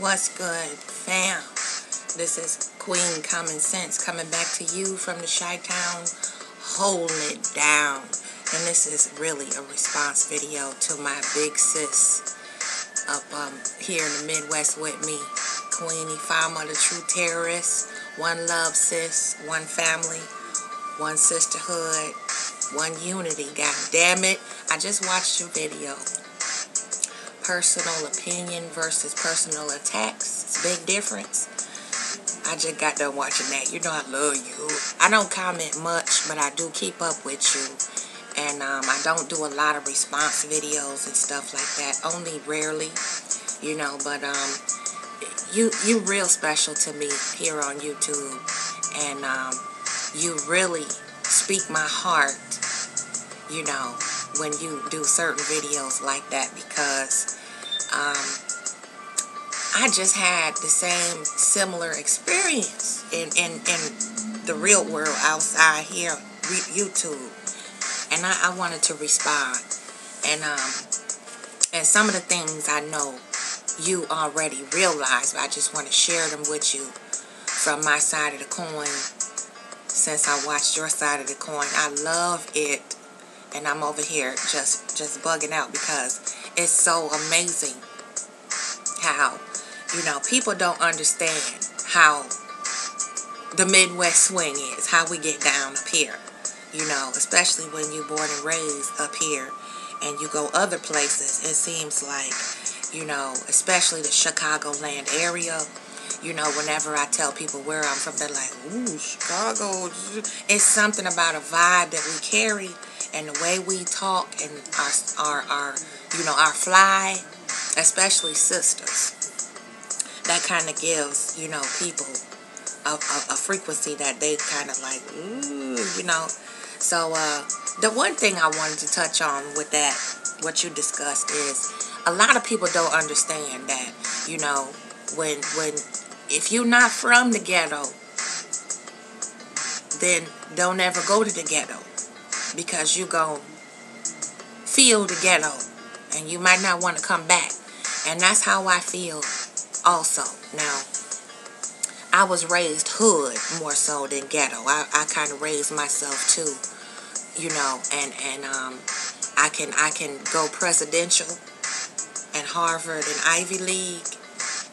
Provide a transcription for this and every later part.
What's good, fam? This is Queen Common Sense coming back to you from the Chi-Town, holding it down. And this is really a response video to my big sis up here in the Midwest with me, Queenie, founder, the true terrorist. One love, sis. One family. One sisterhood. One unity. God damn it! I just watched your video. Personal opinion versus personal attacks. It's a big difference. I just got done watching that. You know I love you. I don't comment much, but I do keep up with you. And I don't do a lot of response videos and stuff like that. Only rarely, you know. But you real special to me here on YouTube. And you really speak my heart, you know, when you do certain videos like that, because I just had the same similar experience in the real world outside here, YouTube, and I wanted to respond, and some of the things I know you already realize, but I just want to share them with you from my side of the coin, since I watched your side of the coin. I love it. And I'm over here just bugging out because it's so amazing how, you know, people don't understand how the Midwest swing is, how we get down up here, you know, especially when you're born and raised up here and you go other places. It seems like, you know, especially the Chicagoland area, you know, whenever I tell people where I'm from, they're like, ooh, Chicago. It's something about a vibe that we carry, and the way we talk, and our you know, our fly, especially sisters, that kind of gives, you know, people a frequency that they kind of like, ooh, you know. So the one thing I wanted to touch on with that, what you discussed, is a lot of people don't understand that, you know, when if you're not from the ghetto, then don't ever go to the ghetto, because you gon' feel the ghetto and you might not want to come back. And that's how I feel also. Now, I was raised hood more so than ghetto. I kind of raised myself too, you know, and I can go presidential and Harvard and Ivy League,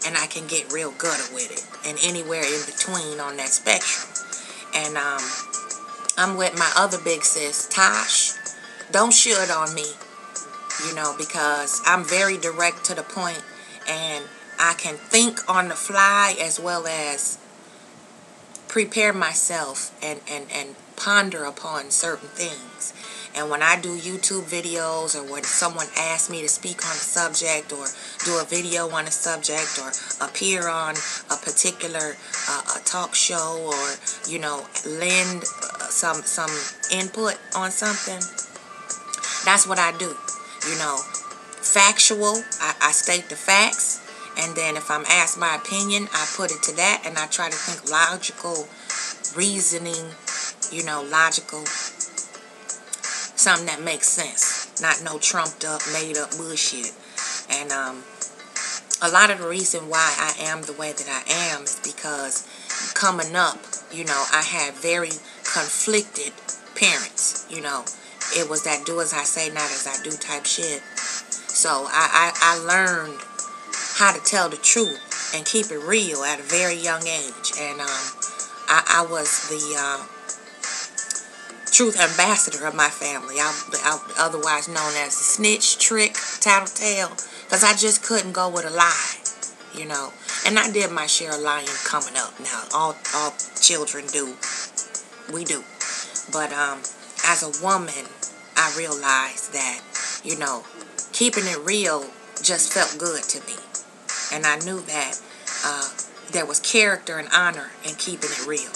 and I can get real gutter with it, and anywhere in between on that spectrum. And I'm with my other big sis, Tosh. Don't shoot on me, you know, because I'm very direct to the point, and I can think on the fly as well as prepare myself and ponder upon certain things. And when I do YouTube videos, or when someone asks me to speak on a subject, or do a video on a subject, or appear on a particular a talk show, or, you know, lend some input on something, that's what I do. You know, factual, I state the facts, and then if I'm asked my opinion, I put it to that, and I try to think logical, reasoning, you know, logical, something that makes sense, not no trumped up, made up bullshit. And a lot of the reason why I am the way that I am is because coming up, you know, I had very conflicted parents, you know. It was that do as I say, not as I do type shit. So I learned how to tell the truth and keep it real at a very young age. And I was the truth ambassador of my family. I otherwise known as the snitch, trick, tattletale, because I just couldn't go with a lie, you know. And I did my share of lying coming up. Now, all children do. We do. But as a woman, I realized that, you know, keeping it real just felt good to me. And I knew that there was character and honor in keeping it real.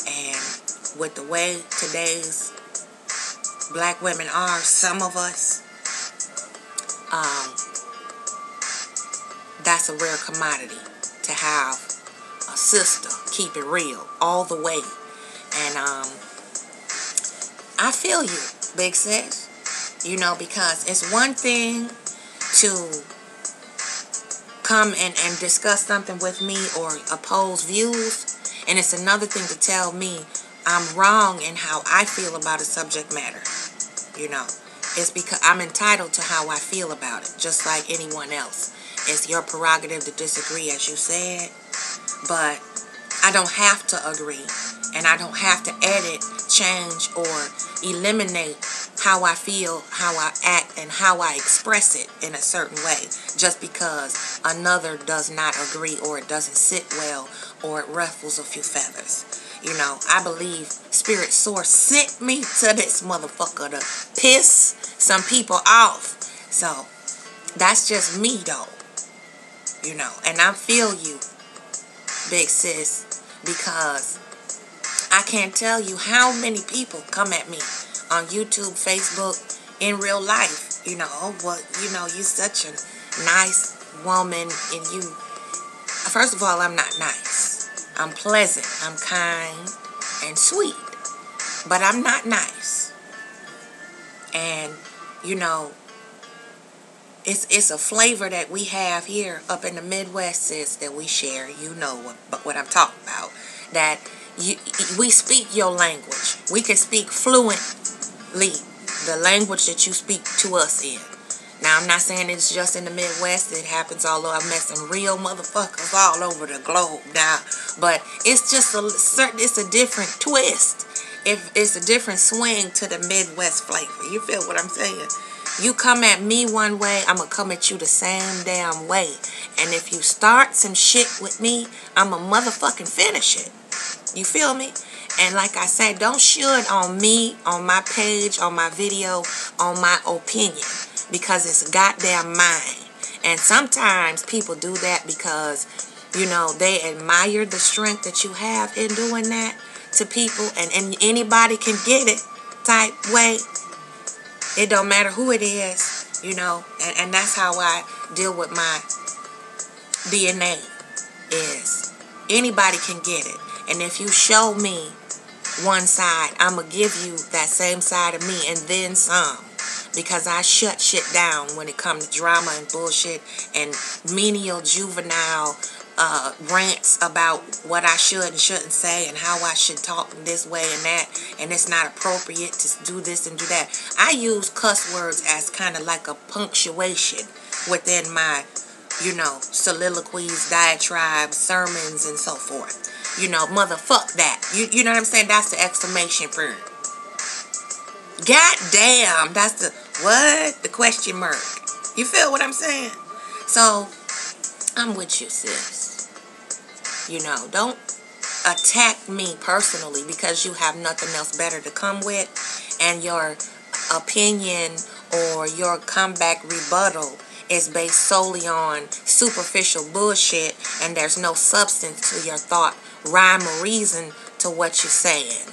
And with the way today's black women are, some of us, that's a rare commodity to have a sister keep it real all the way. And I feel you, big sis, you know, because it's one thing to come and discuss something with me or oppose views. And it's another thing to tell me I'm wrong in how I feel about a subject matter. You know, it's because I'm entitled to how I feel about it, just like anyone else. It's your prerogative to disagree, as you said, but I don't have to agree, and I don't have to edit, change, or eliminate how I feel, how I act, and how I express it in a certain way, just because another does not agree, or it doesn't sit well, or it ruffles a few feathers. You know, I believe Spirit Source sent me to this motherfucker to piss some people off. So, that's just me, though. You know, and I feel you, big sis, because I can't tell you how many people come at me on YouTube, Facebook, in real life. You know, well, you know, you're such a nice woman, and you, first of all, I'm not nice. I'm pleasant, I'm kind, and sweet, but I'm not nice. And, you know, it's a flavor that we have here up in the Midwest, sis, that we share. You know what I'm talking about. That we speak your language. We can speak fluently the language that you speak to us in. Now, I'm not saying it's just in the Midwest. It happens all over. I've met some real motherfuckers all over the globe now. But it's just it's a different twist. It's a different swing to the Midwest flavor. You feel what I'm saying? You come at me one way, I'm going to come at you the same damn way. And if you start some shit with me, I'm going to motherfucking finish it. You feel me? And like I said, don't should on me, on my page, on my video, on my opinion. Because it's goddamn mine. And sometimes people do that because, you know, they admire the strength that you have in doing that to people. And anybody can get it type way. It don't matter who it is, you know. And that's how I deal with my DNA is. Anybody can get it. And if you show me one side, I'm going to give you that same side of me and then some. Because I shut shit down when it comes to drama and bullshit and menial juvenile rants about what I should and shouldn't say and how I should talk this way and that, and it's not appropriate to do this and do that. I use cuss words as kind of like a punctuation within my, you know, soliloquies, diatribes, sermons, and so forth. You know, motherfuck that. You know what I'm saying? That's the exclamation point. God damn, that's the what? The question mark. You feel what I'm saying? So, I'm with you, sis. You know, don't attack me personally because you have nothing else better to come with, and your opinion or your comeback rebuttal is based solely on superficial bullshit, and there's no substance to your thought, rhyme, or reason to what you're saying.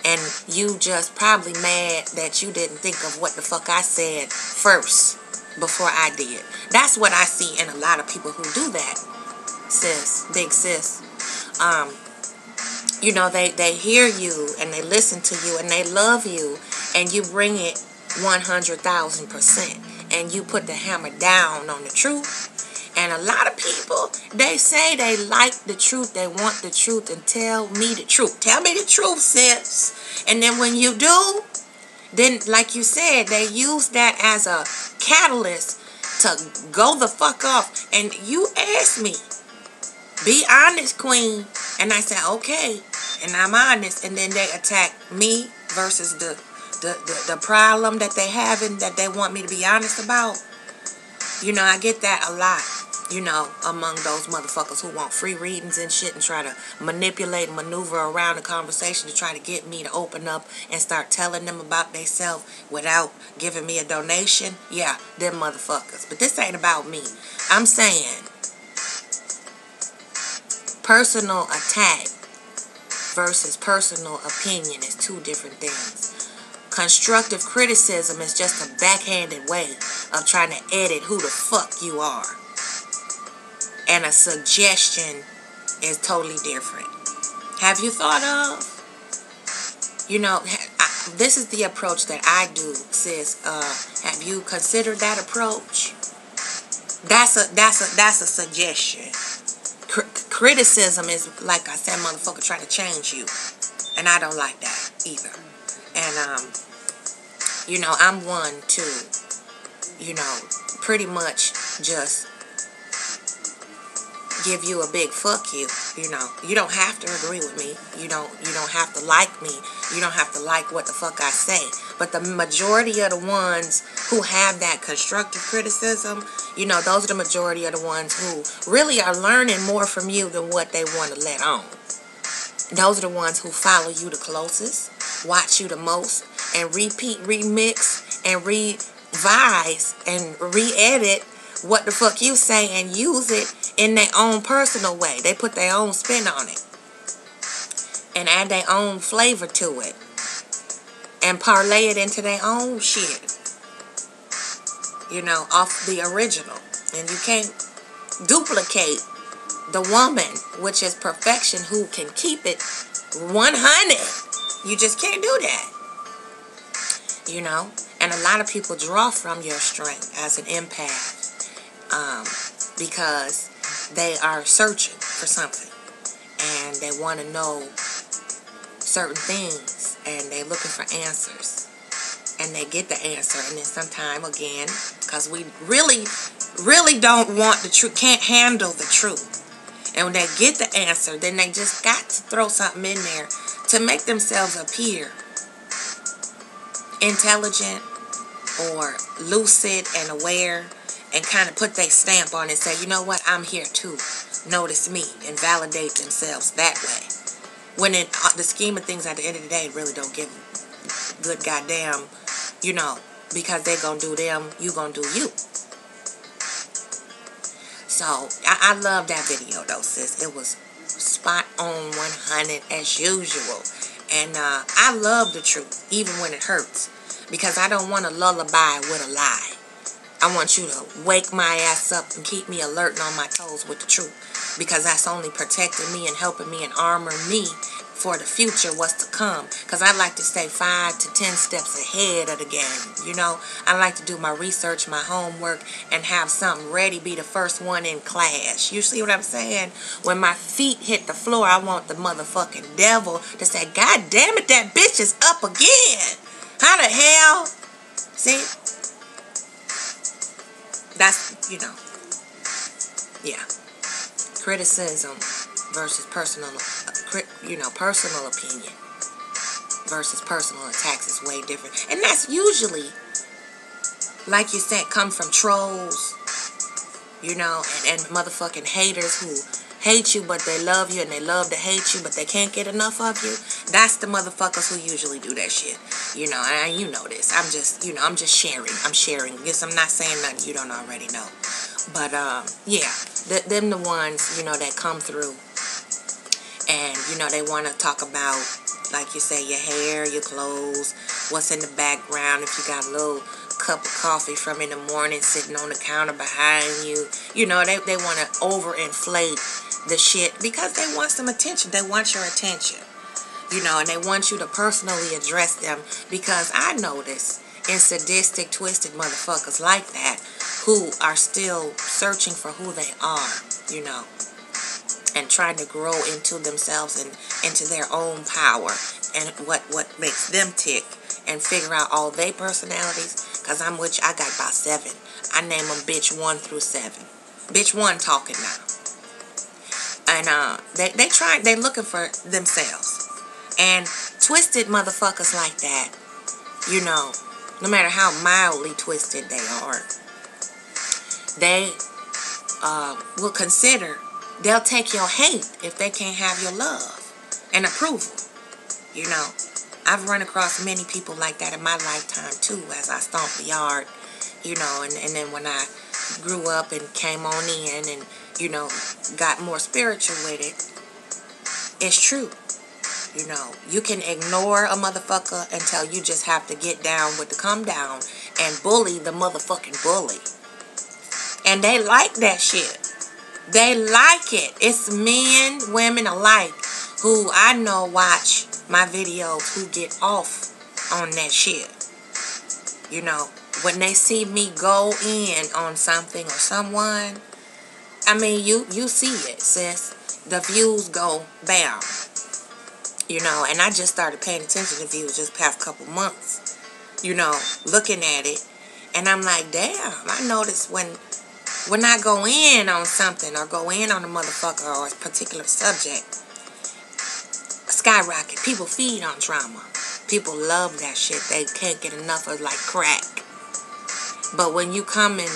And you just probably mad that you didn't think of what the fuck I said first before I did. That's what I see in a lot of people who do that, sis, big sis. You know, they hear you and they listen to you and they love you, and you bring it 100,000%, and you put the hammer down on the truth. And a lot of people, they say they like the truth, they want the truth, and tell me the truth. Tell me the truth, sis. And then when you do, then like you said, they use that as a catalyst to go the fuck off. And you asked me, be honest, queen. And I said, okay. And I'm honest. And then they attack me versus the problem that they have and that they want me to be honest about. You know, I get that a lot, you know, among those motherfuckers who want free readings and shit and try to manipulate and maneuver around the conversation to try to get me to open up and start telling them about themselves without giving me a donation. Yeah, them motherfuckers. But this ain't about me. I'm saying personal attack versus personal opinion is two different things. Constructive criticism is just a backhanded way of trying to edit who the fuck you are. And a suggestion is totally different. Have you thought of, you know, this is the approach that I do, sis. Have you considered that approach? That's a suggestion. Criticism is, like I said, motherfucker trying to change you, and I don't like that either. And you know, I'm one to, you know, pretty much just give you a big fuck you. You know, you don't have to agree with me. You don't have to like me. You don't have to like what the fuck I say. But the majority of the ones who have that constructive criticism, you know, those are the majority of the ones who really are learning more from you than what they want to let on. Those are the ones who follow you the closest, watch you the most, and repeat, remix, and revise, and re-edit what the fuck you say and use it in their own personal way. They put their own spin on it and add their own flavor to it and parlay it into their own shit, you know, off the original. And you can't duplicate the woman, which is perfection, who can keep it 100. You just can't do that, you know. And a lot of people draw from your strength as an empath, because they are searching for something and they want to know certain things and they're looking for answers, and they get the answer. And then sometime again, because we really don't want the truth, can't handle the truth, and when they get the answer, then they just got to throw something in there to make themselves appear intelligent or lucid and aware, and kind of put their stamp on it and say, you know what, I'm here too. Notice me, and validate themselves that way. When in the scheme of things, at the end of the day, really don't give a good goddamn, you know, because they gonna do them, you gonna do you. So, I love that video though, sis. It was spot on 100 as usual. And I love the truth, even when it hurts. Because I don't want to lullaby with a lie. I want you to wake my ass up and keep me alert and on my toes with the truth. Because that's only protecting me and helping me and armoring me for the future, what's to come. Because I like to stay 5 to 10 steps ahead of the game, you know. I like to do my research, my homework, and have something ready, be the first one in class. You see what I'm saying? When my feet hit the floor, I want the motherfucking devil to say, God damn it, that bitch is up again. How the hell? See? That's, you know, yeah. Criticism versus personal, personal opinion versus personal attacks is way different. And that's usually, like you said, come from trolls, you know, and motherfucking haters who hate you, but they love you, and they love to hate you, but they can't get enough of you. That's the motherfuckers who usually do that shit. You know, and you know this. I'm just, you know, I'm just sharing. I'm sharing. Yes, I'm not saying nothing you don't already know. But, yeah, them the ones, you know, that come through. And, you know, they want to talk about, like you say, your hair, your clothes, what's in the background, if you got a little cup of coffee from in the morning sitting on the counter behind you. You know, they want to overinflate the shit because they want some attention. They want your attention, you know, and they want you to personally address them, because I notice in sadistic, twisted motherfuckers like that who are still searching for who they are, you know, and trying to grow into themselves and into their own power and what makes them tick, and figure out all their personalities. Because I got about 7. I name them bitch 1 through 7. Bitch 1 talking now. And they looking for themselves. And twisted motherfuckers like that, you know, no matter how mildly twisted they are, they will consider, they'll take your hate if they can't have your love and approval, you know. I've run across many people like that in my lifetime too, as I stomped the yard, you know, and then when I grew up and came on in and, you know, got more spiritual with it, it's true. You know, you can ignore a motherfucker until you just have to get down with the come down and bully the motherfucking bully. And they like that shit. They like it. It's men, women alike who I know watch my videos who get off on that shit. You know, when they see me go in on something or someone, I mean, you see it, sis. The views go bam. You know, and I just started paying attention to views just past couple months. You know, looking at it. And I'm like, damn, I notice when I go in on something or go in on a motherfucker or a particular subject, skyrocket. People feed on drama. People love that shit. They can't get enough of like crack. But when you come in,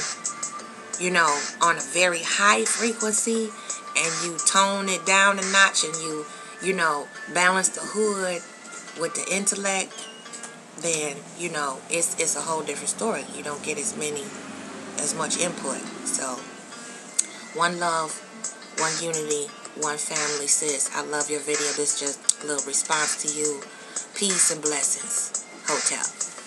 you know, on a very high frequency and you tone it down a notch and you know, balance the hood with the intellect, then, you know, it's a whole different story. You don't get as much input. So, one love, one unity, one family, sis. I love your video. This is just a little response to you. Peace and blessings. Hotel.